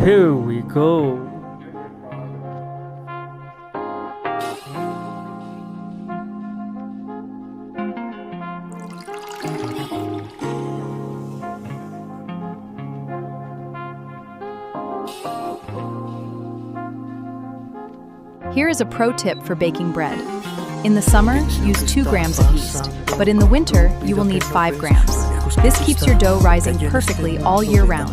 Here we go. Here is a pro tip for baking bread. In the summer, use 2 grams of yeast, but in the winter, you will need 5 grams. This keeps your dough rising perfectly all year round.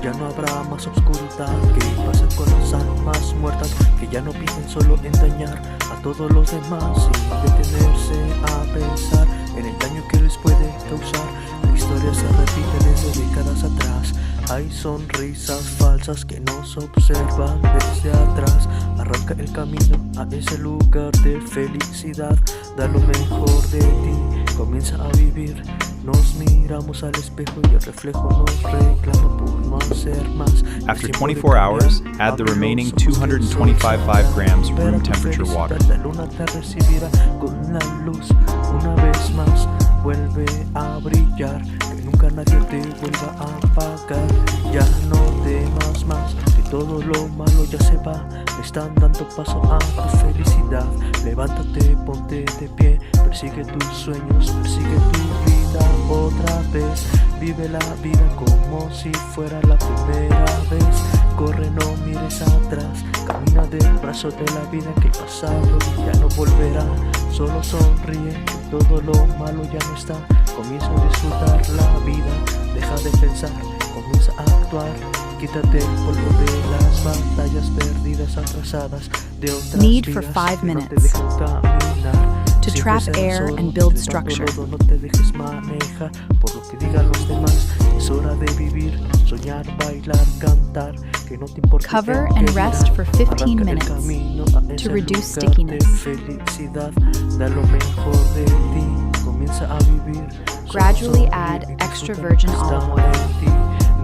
Ya no habrá más oscuridad. ¿Qué pasa con las almas muertas que ya no piensan solo en dañar a todos los demás sin detenerse a pensar en el daño que les puede causar? La historia se repite desde décadas atrás. Hay sonrisas falsas que nos observan desde atrás. Arranca el camino a ese lugar de felicidad. Da lo mejor de ti, comienza a vivir. Nos miramos al espejo y el reflejo nos reclama por no hacer más. After 24 hours, add the remaining 225 grams room temperature water. La luna te recibirá con la luz una vez más. Vuelve a brillar, que nunca nadie te vuelva a apagar. Ya no temas más, que todo lo malo ya se va. Están dando paso a tu felicidad. Levántate, ponte de pie, persigue tus sueños, persigue tu vida otra vez. Vive la vida como si fuera la primera vez. Corre, no mires atrás, camina del brazo de la vida, que el pasado ya no volverá. Solo sonríe, que todo lo malo ya no está. Comienza a disfrutar la vida, deja de pensar, comienza a actuar. Quítate el polvo de las batallas perdidas, atrasadas de otras Knead for vidas 5 que no te minutes. dejan caminar. To Siempre trap serás air solo, and build tendrás structure. dolor, no te dejes manejar por lo que digan los demás. Es hora de vivir, soñar, bailar, cantar. Que no te importe Cover el and que rest dirán. for 15 Arranca el minutes camino a ese to reduce lugar stickiness. de felicidad. Da lo mejor de ti, comienza a vivir. Solo Gradually sonríe add y extra disfruta virgin lo que olive está oil. en ti.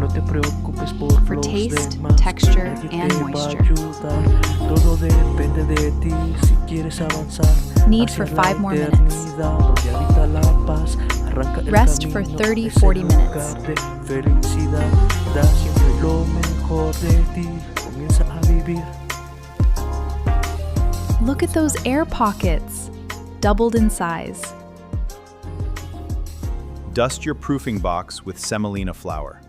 No te preocupes por For los taste, demás, texture, nadie and te va a moisture. ayudar. Todo depende de ti si quieres avanzar. Knead hacia for la 5 more minutes. eternidad, donde habita la paz. Arranca el Rest camino for a 30, ese 40 lugar minutes. de felicidad. Da siempre lo mejor de ti. Comienza a vivir. Look at those air pockets, doubled in size. Dust your proofing box with semolina flour.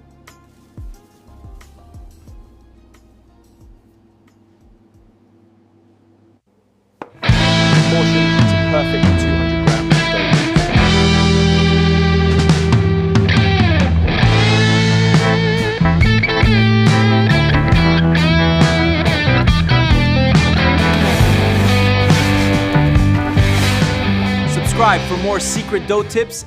Portion into perfect 200 grams of dough. Subscribe for more secret dough tips